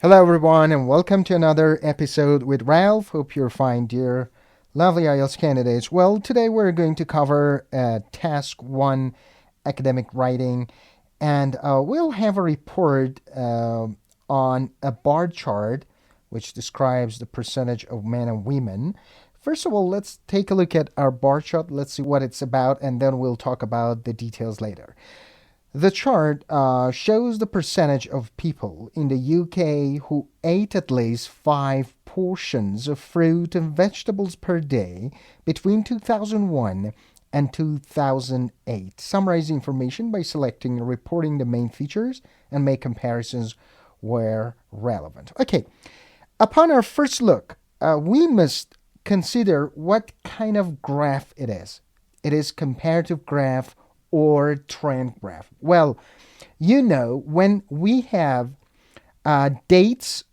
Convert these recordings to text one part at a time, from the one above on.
Hello, everyone, and welcome to another episode with Ralph. Hope you're fine, dear lovely IELTS candidates. Well, today we're going to cover Task 1 academic writing, and we'll have a report on a bar chart which describes the percentage of men and women. First of all, let's take a look at our bar chart. Let's see what it's about, and then we'll talk about the details later. The chart shows the percentage of people in the UK who ate at least 5 portions of fruit and vegetables per day between 2001 and 2008. Summarize the information by selecting and reporting the main features and make comparisons where relevant. Okay, upon our first look, we must consider what kind of graph it is. It is comparative graph or trend graph. Well, when we have dates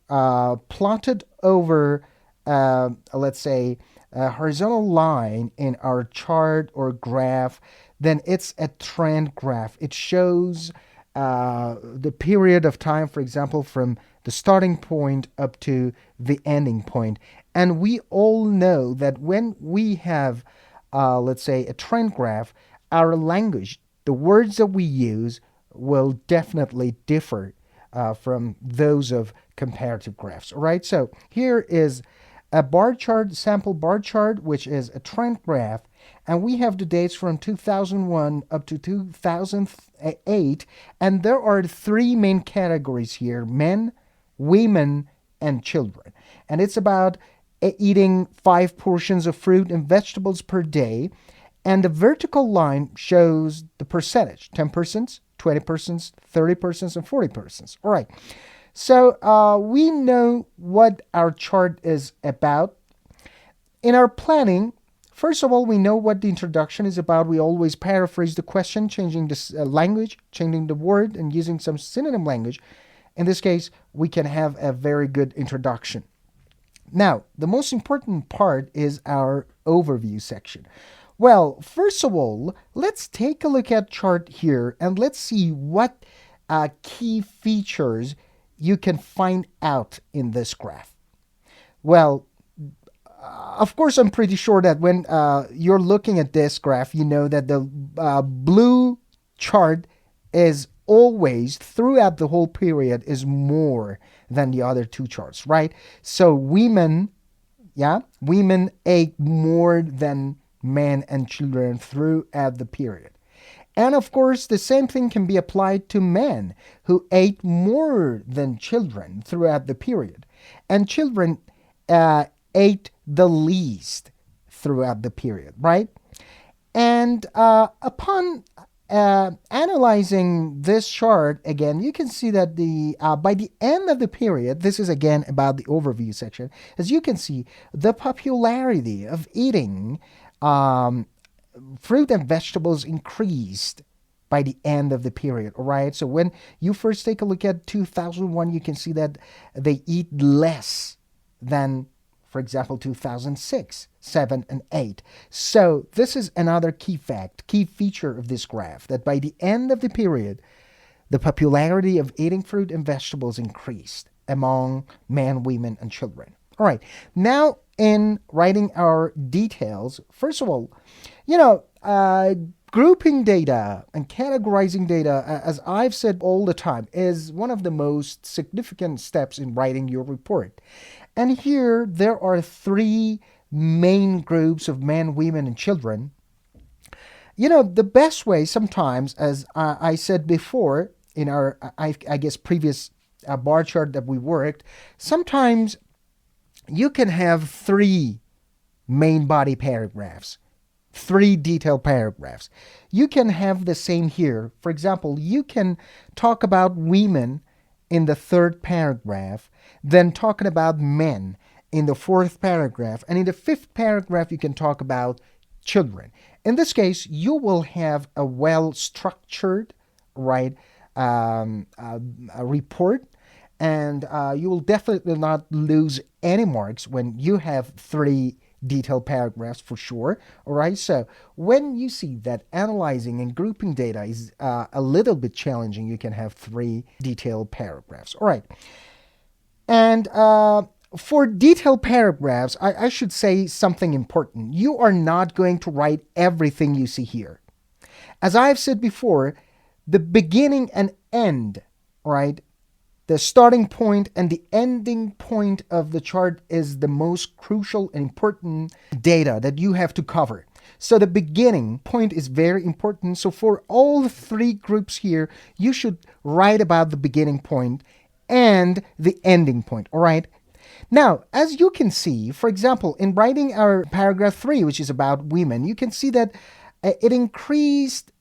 plotted over, let's say, a horizontal line in our chart or graph, then it's a trend graph. It shows the period of time, for example, from the starting point up to the ending point. And we all know that when we have, let's say, a trend graph, our language, the words that we use, will definitely differ from those of comparative graphs. All right, so here is a bar chart, sample bar chart, which is a trend graph, and we have the dates from 2001 up to 2008, and there are three main categories here: men, women, and children. And it's about eating 5 portions of fruit and vegetables per day. And the vertical line shows the percentage: 10%, 20%, 30%, and 40%. All right. So we know what our chart is about. In our planning, first of all, we know what the introduction is about. We always paraphrase the question, changing the language, changing the word, and using some synonym language. In this case, we can have a very good introduction. Now, the most important part is our overview section. Well, first of all, let's take a look at chart here and let's see what key features you can find out in this graph. Well, of course, I'm pretty sure that when you're looking at this graph, you know that the blue chart is always, throughout the whole period, is more than the other two charts, right? So women ate more than men and children throughout the period. And of course, the same thing can be applied to men who ate more than children throughout the period. And children ate the least throughout the period, right? And upon analyzing this chart again, you can see that by the end of the period, this is again about the overview section, as you can see, the popularity of eating fruit and vegetables increased by the end of the period. All right, so when you first take a look at 2001, you can see that they eat less than, for example, 2006, 7, and 8. So this is another key feature of this graph, that by the end of the period, the popularity of eating fruit and vegetables increased among men, women, and children. All right, now in writing our details, first of all, grouping data and categorizing data, as I've said all the time, is one of the most significant steps in writing your report. And here there are three main groups of men, women, and children. The best way sometimes, as I said before in our, I guess, previous bar chart that we worked, sometimes you can have three main body paragraphs, three detailed paragraphs. You can have the same here. For example, you can talk about women in the third paragraph, then talking about men in the fourth paragraph, and in the fifth paragraph, you can talk about children. In this case, you will have a well-structured, right, a report, and you will definitely not lose any marks when you have three detailed paragraphs, for sure. All right, so when you see that analyzing and grouping data is a little bit challenging, you can have three detailed paragraphs. All right, And for detailed paragraphs, I should say something important. You are not going to write everything you see here. As I've said before, the beginning and end, right? The starting point and the ending point of the chart is the most crucial and important data that you have to cover. So the beginning point is very important. So for all three groups here, you should write about the beginning point and the ending point, all right? Now, as you can see, for example, in writing our paragraph 3, which is about women, you can see that it increased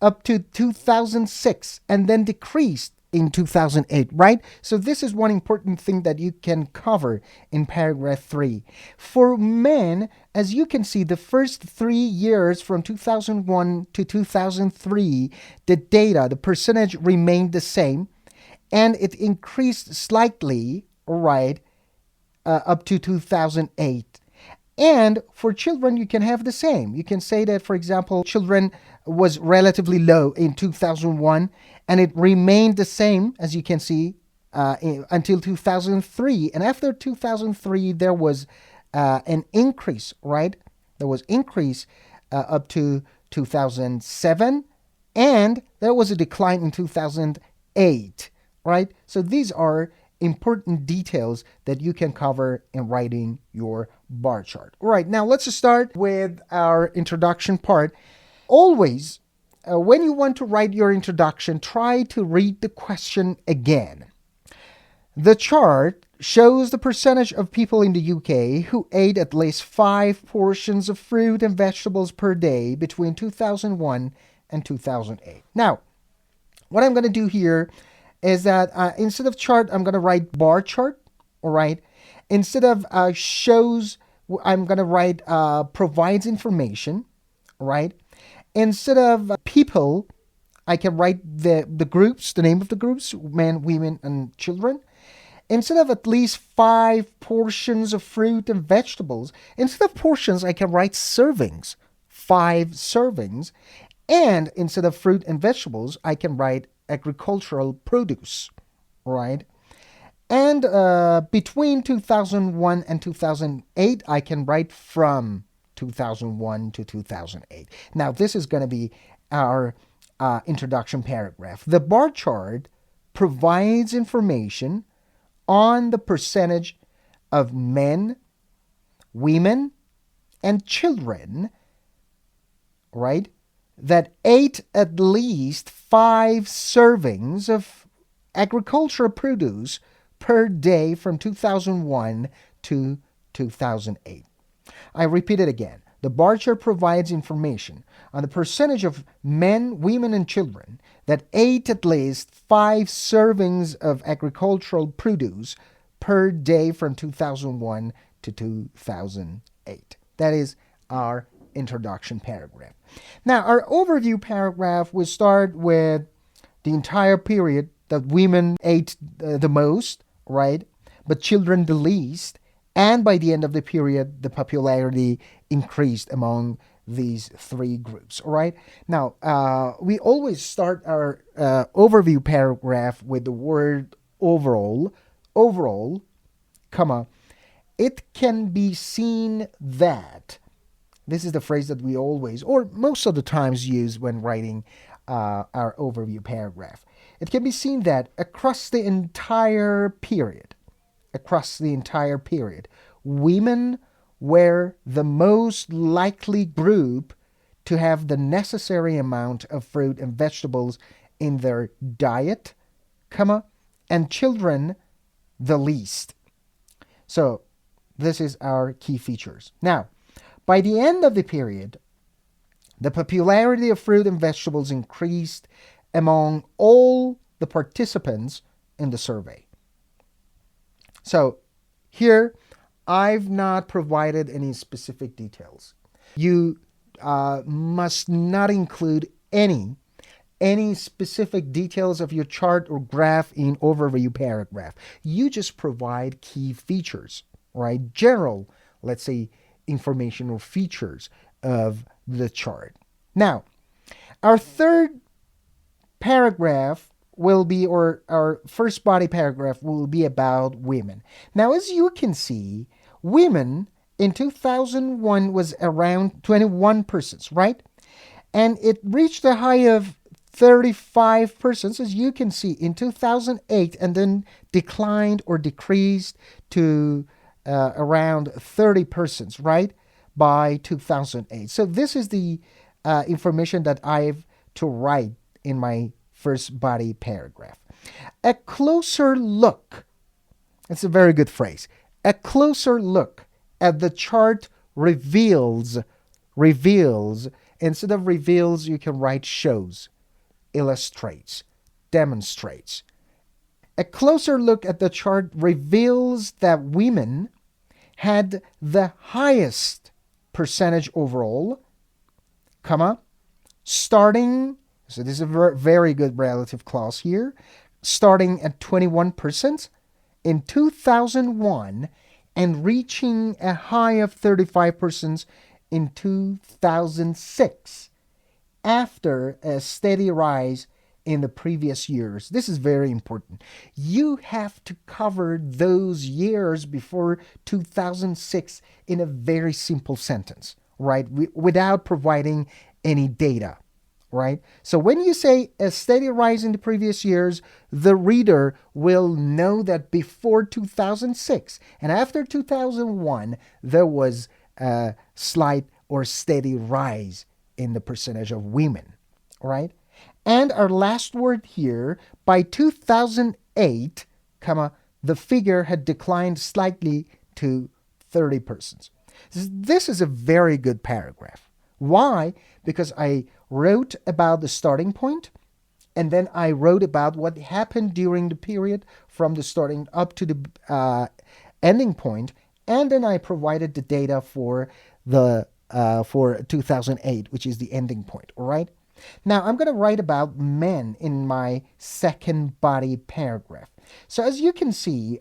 up to 2006 and then decreased in 2008, right? So this is one important thing that you can cover in paragraph 3. For men, as you can see, the first 3 years from 2001 to 2003, the data, the percentage remained the same, and it increased slightly, right, up to 2008. And for children, you can have the same. You can say that, for example, children was relatively low in 2001, and it remained the same, as you can see, until 2003. And after 2003, there was an increase, right? There was increase up to 2007, and there was a decline in 2008, right? So these are important details that you can cover in writing your bar chart. All right, now let's start with our introduction part. Always, when you want to write your introduction, try to read the question again. The chart shows the percentage of people in the UK who ate at least 5 portions of fruit and vegetables per day between 2001 and 2008. Now, what I'm going to do here is that instead of chart, I'm going to write bar chart, all right? Instead of shows, I'm going to write provides information, right? Instead of people, I can write the groups, the name of the groups, men, women, and children. Instead of at least 5 portions of fruit and vegetables, instead of portions, I can write servings, 5 servings. And instead of fruit and vegetables, I can write agricultural produce, right? And between 2001 and 2008, I can write from 2001 to 2008. Now, this is going to be our introduction paragraph. The bar chart provides information on the percentage of men, women, and children, right, that ate at least 5 servings of agricultural produce per day from 2001 to 2008. I repeat it again. The bar chart provides information on the percentage of men, women, and children that ate at least 5 servings of agricultural produce per day from 2001 to 2008. That is our introduction paragraph. Now, our overview paragraph will start with the entire period that women ate the most, right? But children the least. And by the end of the period, the popularity increased among these 3 groups, all right? Now, we always start our overview paragraph with the word overall, comma, it can be seen that. This is the phrase that we always, or most of the times, use when writing our overview paragraph. It can be seen that across the entire period, women were the most likely group to have the necessary amount of fruit and vegetables in their diet, comma, and children the least. So this is our key features. Now, by the end of the period, the popularity of fruit and vegetables increased among all the participants in the survey. So here, I've not provided any specific details. You must not include any specific details of your chart or graph in overview paragraph. You just provide key features, right? General, let's say, information or features of the chart. Now, our third paragraph will be, or our first body paragraph will be about women. Now, as you can see, women in 2001 was around 21%, right? And it reached a high of 35%, as you can see, in 2008, and then declined or decreased to around 30%, right, by 2008. So this is the information that I've to write in my first body paragraph. A closer look, it's a very good phrase. A closer look at the chart reveals, instead of reveals, you can write shows, illustrates, demonstrates. A closer look at the chart reveals that women had the highest percentage overall, starting, so this is a very good relative clause here, starting at 21% in 2001 and reaching a high of 35% in 2006, after a steady rise in the previous years. This is very important. You have to cover those years before 2006 in a very simple sentence, right? Without providing any data, right? So when you say a steady rise in the previous years, the reader will know that before 2006 and after 2001, there was a slight or steady rise in the percentage of women, right? And our last word here, by 2008, the figure had declined slightly to 30%. This is a very good paragraph. Why? Because I wrote about the starting point, and then I wrote about what happened during the period from the starting up to the ending point, and then I provided the data for the for 2008, which is the ending point. All right. Now I'm going to write about men in my second body paragraph. So as you can see,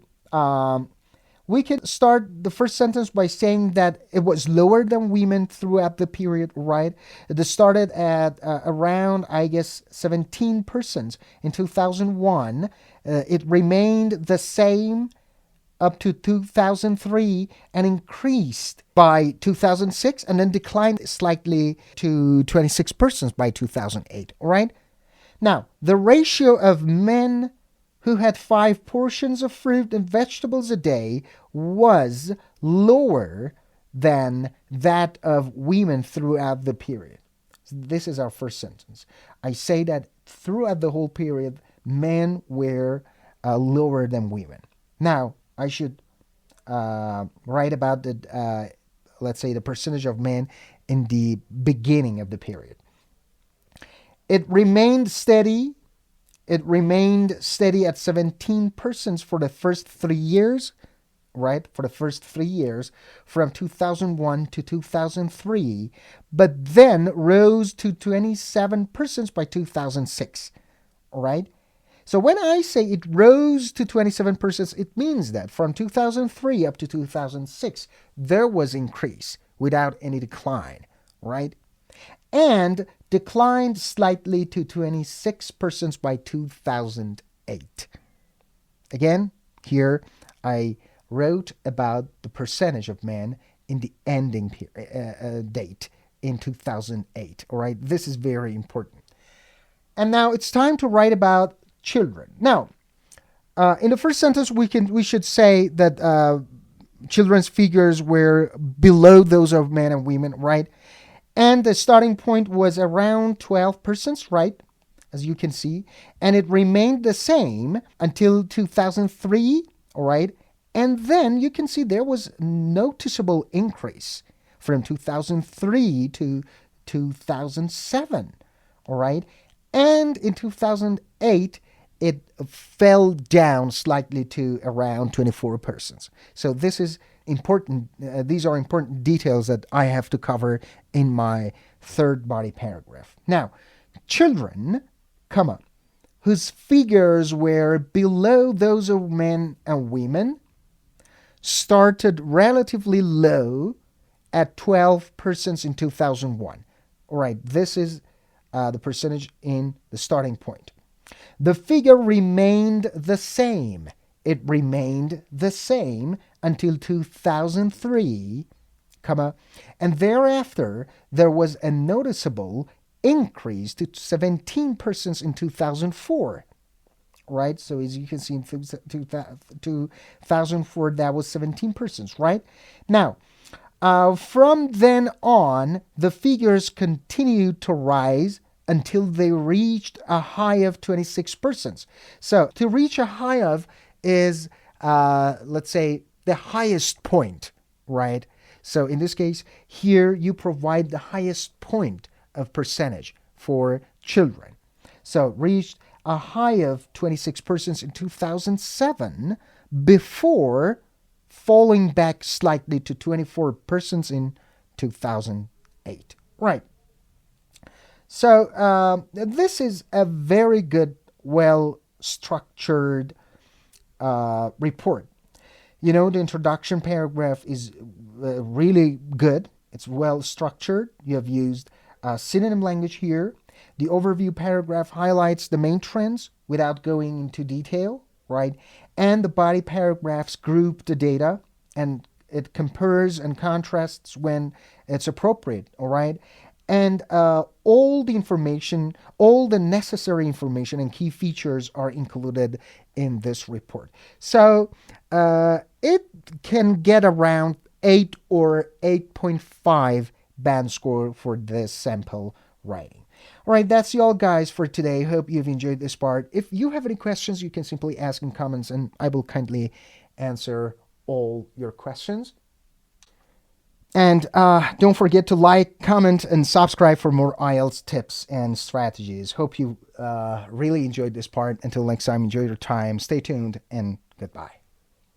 we can start the first sentence by saying that it was lower than women throughout the period, right? It started at around, I guess, 17% in 2001. It remained the same up to 2003 and increased by 2006 and then declined slightly to 26% by 2008, all right? Now, the ratio of men who had 5 portions of fruit and vegetables a day was lower than that of women throughout the period. So this is our first sentence. I say that throughout the whole period, men were lower than women. Now, I should write about the, let's say, the percentage of men in the beginning of the period. It remained steady. It remained steady at 17% for the first 3 years, right? For the first 3 years, from 2001 to 2003, but then rose to 27% by 2006, right? So when I say it rose to 27%, it means that from 2003 up to 2006, there was increase without any decline, right? And declined slightly to 26% by 2008. Again, here I wrote about the percentage of men in the ending date in 2008. All right, this is very important. And now it's time to write about children. Now, in the first sentence, we should say that children's figures were below those of men and women, right? And the starting point was around 12%, right? As you can see. And it remained the same until 2003, all right? And then you can see there was noticeable increase from 2003 to 2007, all right? And in 2008, it fell down slightly to around 24%. So this is important. These are important details that I have to cover in my third body paragraph. Now, children, whose figures were below those of men and women, started relatively low at 12% in 2001. All right, this is the percentage in the starting point. The figure remained the same. It remained the same until 2003, comma, and thereafter there was a noticeable increase to 17% in 2004. Right, so as you can see in 2004, that was 17%. Right now, from then on, the figures continued to rise until they reached a high of 26%. So to reach a high of is, let's say, the highest point, right? So in this case, here you provide the highest point of percentage for children. So reached a high of 26% in 2007 before falling back slightly to 24% in 2008. Right. So this is a very good, well-structured report. You know, the introduction paragraph is really good. It's well-structured. You have used synonym language here. The overview paragraph highlights the main trends without going into detail, right? And the body paragraphs group the data and it compares and contrasts when it's appropriate, all right? And all the information, all the necessary information and key features are included in this report. So it can get around 8 or 8.5 band score for this sample writing. All right, that's all, guys, for today. Hope you've enjoyed this part. If you have any questions, you can simply ask in comments, and I will kindly answer all your questions. And don't forget to like, comment, and subscribe for more IELTS tips and strategies. Hope you really enjoyed this part. Until next time, enjoy your time. Stay tuned, and goodbye.